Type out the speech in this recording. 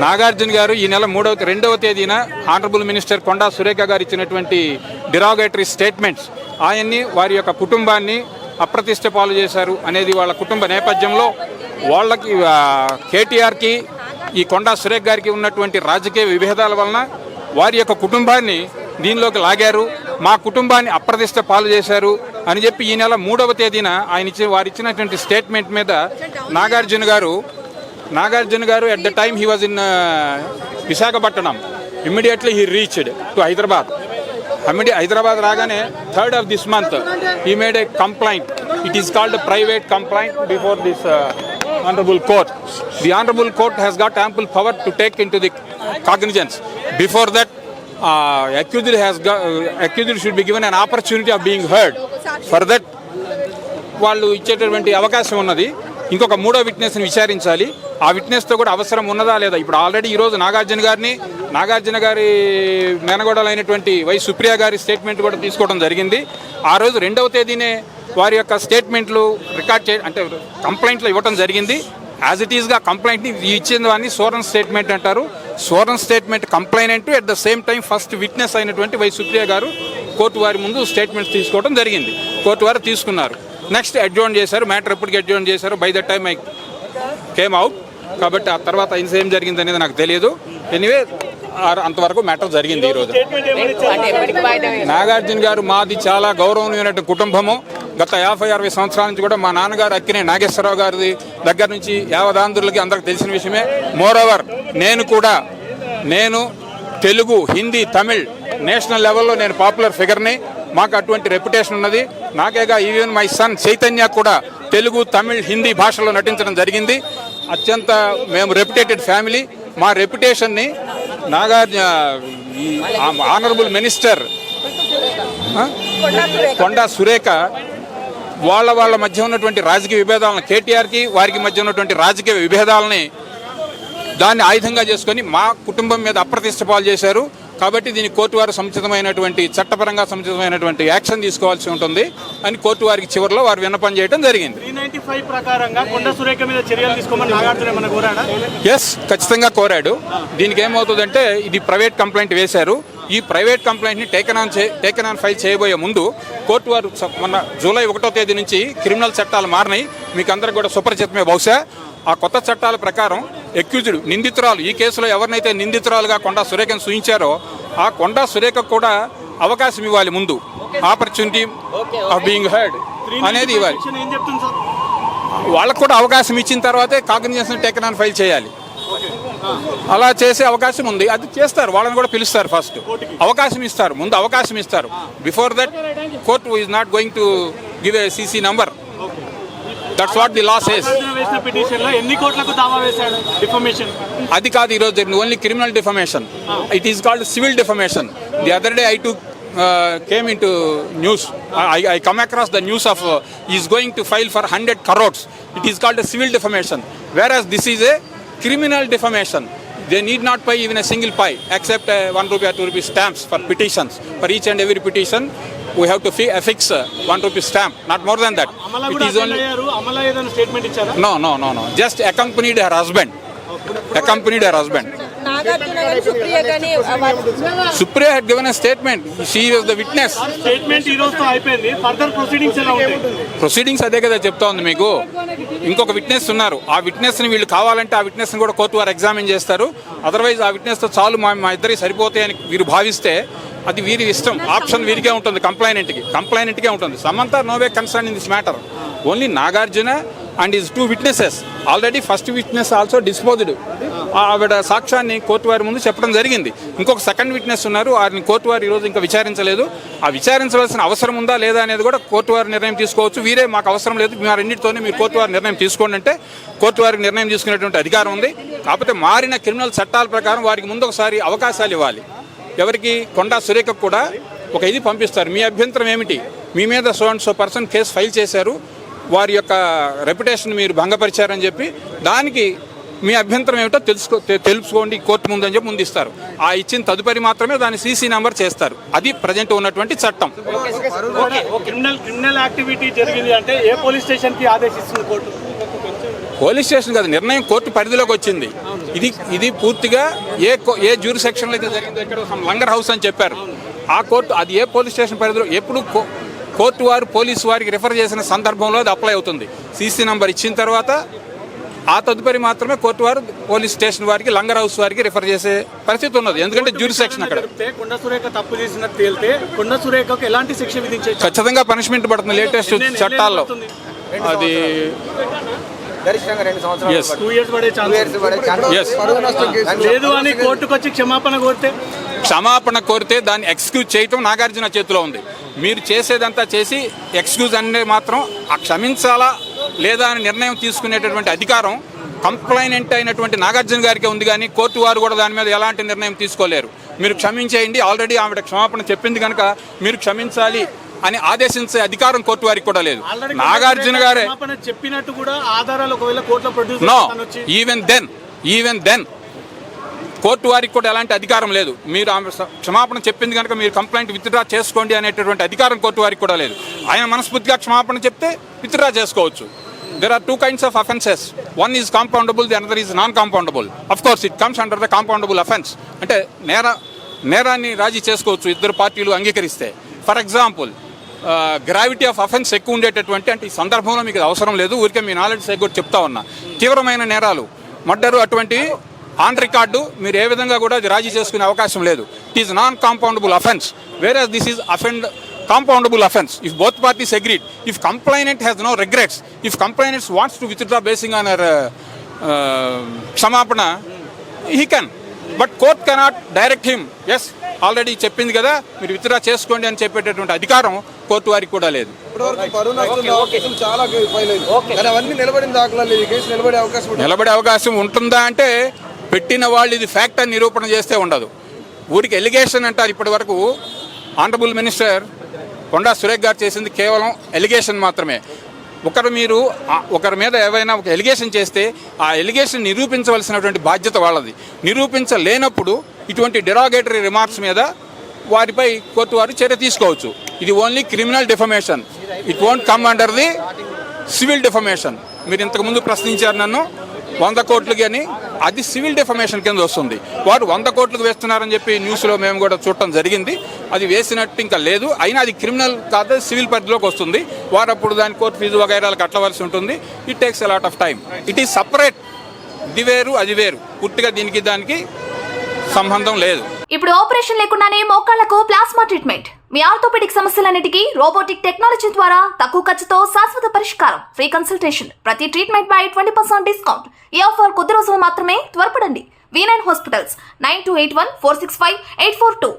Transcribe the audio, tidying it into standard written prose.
నాగార్జున గారు ఈ నెల 2వ తేదీన ఆనరబుల్ మినిస్టర్ కొండా సురేఖ గారు ఇచ్చినటువంటి డిరాగేటరీ స్టేట్మెంట్స్ ఆయన్ని వారి యొక్క కుటుంబాన్ని అప్రతిష్ట పాలు చేశారు అనేది వాళ్ళ కుటుంబ నేపథ్యంలో వాళ్ళకి కేటీఆర్కి ఈ కొండా సురేఖ గారికి ఉన్నటువంటి రాజకీయ విభేదాల వలన వారి యొక్క కుటుంబాన్ని దీనిలోకి లాగారు, మా కుటుంబాన్ని అప్రతిష్ట పాలు చేశారు అని చెప్పి ఈ నెల 3వ తేదీన వారు ఇచ్చినటువంటి స్టేట్మెంట్ మీద నాగార్జున గారు at the time he was in Visakhapatnam, immediately he reached to Hyderabad. Hyderabad రాగానే 3rd of this month he made a complaint. It is called a private complaint before this honorable court. The honorable court has got ample power to take into the cognizance. Before that accused should be given an opportunity of being heard. For that వాళ్ళు ఇచ్చేటటువంటి అవకాశం ఉన్నది. ఇంకొక 3వ విట్నెస్ని విచారించాలి. ఆ విట్నెస్తో కూడా అవసరం ఉన్నదా లేదా. ఇప్పుడు ఆల్రెడీ ఈరోజు నాగార్జున గారి మేనగోడలైనటువంటి వై సుప్రియ గారి స్టేట్మెంట్ కూడా తీసుకోవడం జరిగింది. ఆ రోజు 2వ తేదీనే వారి యొక్క స్టేట్మెంట్లు రికార్డ్ అంటే కంప్లైంట్లు ఇవ్వడం జరిగింది. యాజ్ ఇట్ ఈస్గా కంప్లైంట్ని ఇచ్చిన దాన్ని సోరన్ స్టేట్మెంట్ అంటారు. Soren statement complainant at the same time first witness అయినటువంటి వై సుప్రియ గారు కోర్టు వారి ముందు స్టేట్మెంట్స్ తీసుకోవడం జరిగింది. కోర్టు వారు తీసుకున్నారు. నెక్స్ట్ అడ్జోర్న్ చేశారు. మ్యాటర్ ఎప్పటికి అడ్జోర్న్ చేశారు. By the time I came out. కాబట్టి ఆ తర్వాత ఏం జరిగింది అనేది నాకు తెలియదు. ఎనీవే అంతవరకు మ్యాటర్ జరిగింది. ఈరోజు నాగార్జున గారు మాది చాలా గౌరవనీయమైన కుటుంబము. గత 50-60 సంవత్సరాల నుంచి కూడా మా నాన్నగారు అక్కినే నాగేశ్వరరావు గారి దగ్గర నుంచి యావదాంధ్రులకి అందరికి తెలిసిన విషయమే. మోరోవర్ నేను తెలుగు, హిందీ, తమిళ్ నేషనల్ లెవెల్లో నేను పాపులర్ ఫిగర్ని. మాకు అటువంటి రెప్యుటేషన్ ఉన్నది. నాకేగా ఈవెన్ మై సన్ చైతన్య కూడా తెలుగు, తమిళ్, హిందీ భాషలో నటించడం జరిగింది. అత్యంత మేము రెప్యుటేటెడ్ ఫ్యామిలీ. మా రెప్యుటేషన్ని ఆనరబుల్ మినిస్టర్ కొండా సురేఖ వాళ్ళ మధ్య ఉన్నటువంటి రాజకీయ విభేదాలను, కేటీఆర్కి వారికి మధ్య ఉన్నటువంటి రాజకీయ విభేదాలని దాన్ని ఆయుధంగా చేసుకొని మా కుటుంబం మీద అప్రతిష్ట పాలు చేశారు. కాబట్టి దీన్ని కోర్టు వారు సముచితమైనటువంటి చట్టపరంగా సముచితమైనటువంటి యాక్షన్ తీసుకోవాల్సి ఉంటుంది అని కోర్టు వారికి చివరిలో వారు విన్నపం చేయడం జరిగింది. 395 ప్రకారంగా కొండా సురేఖ మీద చర్యలు తీసుకోమని నాగార్జున ఏమన్నా కోరాడా? ఎస్, ఖచ్చితంగా కోరాడు. దీనికి ఏమవుతుందంటే ఇది ప్రైవేట్ కంప్లైంట్ వేశారు. ఈ ప్రైవేట్ కంప్లైంట్ని టేకెన్ ఆన్ ఫైల్ చేయబోయే ముందు కోర్టు వారు మొన్న జూలై 1వ తేదీ నుంచి క్రిమినల్ చట్టాలు మారినాయి. మీకు అందరికి కూడా సుపరిచితమే. బహుశా ఆ కొత్త చట్టాల ప్రకారం అక్యూజ్డ్ నిందితురాలు, ఈ కేసులో ఎవరినైతే నిందితురాలుగా కొండా సురేఖను సూచించారో ఆ కొండా సురేఖ కూడా అవకాశం ఇవ్వాలి. ముందు ఆపర్చునిటీ ఆఫ్ బీయింగ్ హర్డ్ అనేది ఇవ్వాలి. వాళ్ళకు కూడా అవకాశం ఇచ్చిన తర్వాతే కాగ్నిజెన్స్ టేకెన్ ఆన్ ఫైల్ చేయాలి. అలా చేసే అవకాశం ఉంది. అది చేస్తారు. వాళ్ళని కూడా పిలుస్తారు. ఫస్ట్ అవకాశం ఇస్తారు, ముందు అవకాశం ఇస్తారు. Before that court is not going to give a CC number. That's what the law says. అది కాదు ఈరోజు జరిగింది. Only criminal defamation. It is called civil defamation. The other day I came into news. I come across the news of he is going to file for 100 crores. It is called a civil defamation. Whereas this is a criminal defamation. They need not pay even a single pie except 1 rupee or 2 rupee stamps for petitions. For each and every petition we have to affix 1 rupee stamp, not more than that. It is only no. Just accompanied her husband. Supriya had given a statement. She was the witness. Statement ఈ రోజుతో అయిపోయింది. Further proceedings ఎలా ఉంటాయి? Proceedings అదే కదా చెప్తా ఉంది మీకు. ఇంకొక విట్నెస్ ఉన్నారు. ఆ విట్నెస్ని వీళ్ళు కావాలంటే ఆ విట్నెస్ని కూడా కోర్టు వారు ఎగ్జామిన్ చేస్తారు. అదర్వైజ్ ఆ విట్నెస్తో చాలు మా ఇద్దరికి సరిపోతాయని వీరు భావిస్తే అది వీరి ఇష్టం. ఆప్షన్ వీరికే ఉంటుంది. కంప్లైనెంట్కే ఉంటుంది. Samantha no way concern in this matter. Only Nagarjuna and his 2 witnesses. Already first witness also disposed. ఆవిడ సాక్ష్యాన్ని కోర్టు వారి ముందు చెప్పడం జరిగింది. ఇంకొక సెకండ్ విట్నెస్ ఉన్నారు. వారిని కోర్టు వారు ఈరోజు ఇంకా విచారించలేదు. ఆ విచారించవలసిన అవసరం ఉందా లేదా అనేది కూడా కోర్టు వారి నిర్ణయం తీసుకోవచ్చు. వీరే మాకు అవసరం లేదు, మా రెండింటితోనే మీరు కోర్టు వారి నిర్ణయం తీసుకోండి అంటే కోర్టు వారికి నిర్ణయం తీసుకునేటువంటి అధికారం ఉంది. కాకపోతే మారిన క్రిమినల్ చట్టాల ప్రకారం వారికి ముందు ఒకసారి అవకాశాలు ఇవ్వాలి. ఎవరికి? కొండా సురేఖకు కూడా ఒక ఇది పంపిస్తారు. మీ అభ్యంతరం ఏమిటి? మీ మీద so and so person case file చేశారు, వారి యొక్క రెప్యుటేషన్ మీరు భంగపరిచారని చెప్పి దానికి మీ అభ్యంతరం ఏమిటో తెలుసుకోండి కోర్టు ముందని చెప్పి ముందు ఇస్తారు. ఆ ఇచ్చిన తదుపరి మాత్రమే దాన్ని సీసీ నెంబర్ చేస్తారు. అది ప్రజెంట్ ఉన్నటువంటి చట్టం. క్రిమినల్ యాక్టివిటీ జరిగింది అంటే ఏ పోలీస్ స్టేషన్కి ఆదేశిస్తుంది కోర్టు? పోలీస్ స్టేషన్ కాదు, నిర్ణయం కోర్టు పరిధిలోకి వచ్చింది. ఇది పూర్తిగా ఏ జ్యూరి సెక్షన్లో అయితే జరిగిందో, ఇక్కడ లంగర్ హౌస్ అని చెప్పారు. ఆ కోర్టు అది ఏ పోలీస్ స్టేషన్ పరిధిలో ఎప్పుడు కోర్టు వారు పోలీసు వారికి రిఫర్ చేసిన సందర్భంలో అది అప్లై అవుతుంది. సీసీ నంబర్ ఇచ్చిన తర్వాత ఆ తదుపరి మాత్రమే కోర్టు వారు పోలీస్ స్టేషన్ వారికి లంగర్ హౌస్ వారికి రిఫర్ చేసే పరిస్థితి ఉన్నది. ఎందుకంటే జ్యూరి సెక్షన్ అక్కడ కొండ సురేఖ తప్పు చేసినట్టు తేలితే కొండ సురేఖకు ఎలాంటి శిక్ష విధించవచ్చు? ఖచ్చితంగా పనిష్మెంట్ పడుతుంది. లేటెస్ట్ చట్టాల్లో అది Yes. 2 years పడే ఛాన్స్ లేదు అని కోర్టుకు వచ్చి క్షమాపణ కోరితే దాన్ని ఎక్స్క్యూజ్ చేయటం నాగార్జున చేతిలో ఉంది. మీరు చేసేదంతా చేసి ఎక్స్క్యూజ్ అంటే మాత్రం ఆ క్షమించాలా లేదా అని నిర్ణయం తీసుకునేటటువంటి అధికారం కంప్లైనెంట్ అయినటువంటి నాగార్జున గారికి ఉంది, కానీ కోర్టు వారు కూడా దాని మీద ఎలాంటి నిర్ణయం తీసుకోలేరు. మీరు క్షమించేయండి, ఆల్రెడీ ఆవిడ క్షమాపణ చెప్పింది కనుక మీరు క్షమించాలి అని ఆదేశించే అధికారం కోర్టు వారికి కూడా లేదు. నాగార్జున గారే చెప్పినట్టు కూడా ఆధారాలు ఒకవేళ కోర్టులో produce no even then court వారికి కూడా ఎలాంటి అధికారం లేదు. మీరు ఆమె క్షమాపణ చెప్పింది కనుక మీరు కంప్లైంట్ విత్డ్రా చేసుకోండి అనేటటువంటి అధికారం కోర్టు వారికి కూడా లేదు. ఆయన మనస్ఫూర్తిగా క్షమాపణ చెప్తే విత్డ్రా చేసుకోవచ్చు. There are two kinds of offences. One is compoundable, the other is non-compoundable. Of course, it comes under the compoundable offence. అంటే నేరాన్ని రాజీ చేసుకోవచ్చు ఇద్దరు పార్టీలు అంగీకరిస్తే. For example gravity of offence ఎక్కువ ఉండేటటువంటి, అంటే ఈ సందర్భంలో మీకు అవసరం లేదు, ఊరికే మీ నాలెడ్జ్ సైడ్ కూడా చెప్తా ఉన్నా, తీవ్రమైన నేరాలు మర్డరు అటువంటివి ఆన్ రికార్డు మీరు ఏ విధంగా కూడా అది రాజీ చేసుకునే అవకాశం లేదు. It is non compoundable offence, where this is compoundable offence if both parties agreed. If complainant has no regrets, if complainant wants to withdraw basing on her క్షమాపణ, he can, but court cannot direct him. Yes, already చెప్పింది కదా మీరు withdraw చేసుకోండి అని చెప్పేటటువంటి అధికారం court వారికి కూడా లేదు. నిలబడే అవకాశం ఉంటుందా అంటే పెట్టిన వాళ్ళు ఇది ఫ్యాక్ట్ అని నిరూపణ చేస్తే ఉండదు. ఊరికి ఎలిగేషన్ అంటారు. ఇప్పటి వరకు ఆనరబుల్ మినిస్టర్ కొండా సురేఖ్ గారు చేసింది కేవలం ఎలిగేషన్ మాత్రమే. ఒకరి మీద ఏవైనా ఒక ఎలిగేషన్ చేస్తే ఆ ఎలిగేషన్ నిరూపించవలసినటువంటి బాధ్యత వాళ్ళది. నిరూపించలేనప్పుడు ఇటువంటి డెరాగేటరీ రిమార్క్స్ మీద వారిపై కోర్టు వారు చర్య తీసుకోవచ్చు. ఇది only criminal defamation, it won't come under the civil defamation. మీరు ఇంతకుముందు ప్రశ్నించారు నన్ను 100 కోట్లకి అని, అది సివిల్ డిఫమేషన్ కింద వస్తుంది. వారు 100 కోట్లకు వేస్తున్నారని చెప్పి న్యూస్లో మేము కూడా చూడటం జరిగింది. అది వేసినట్టు ఇంకా లేదు, అయినా అది క్రిమినల్ కాదు, సివిల్ పరిధిలోకి వస్తుంది. వారు అప్పుడు దాని కోర్టు ఫీజు వగైరాలు కట్టవలసి ఉంటుంది. It takes a lot of time. It is separate. ఇది వేరు అది వేరు, పూర్తిగా దీనికి దానికి సంబంధం లేదు. ఇప్పుడు ఆపరేషన్ లేకుండానే మోకాళ్లకు ప్లాస్మా ట్రీట్మెంట్. మీ ఆర్థోపెడిక్ సమస్యలన్నిటికీ రోబోటిక్ టెక్నాలజీ ద్వారా తక్కువ ఖర్చుతో శాశ్వత పరిష్కారం. ఫ్రీ కన్సల్టేషన్, ప్రతి ట్రీట్మెంట్ పై 20% డిస్కౌంట్. ఈ ఆఫర్ కొద్ది రోజులు మాత్రమే, త్వరపడండి. V9 hospitals 9281465842.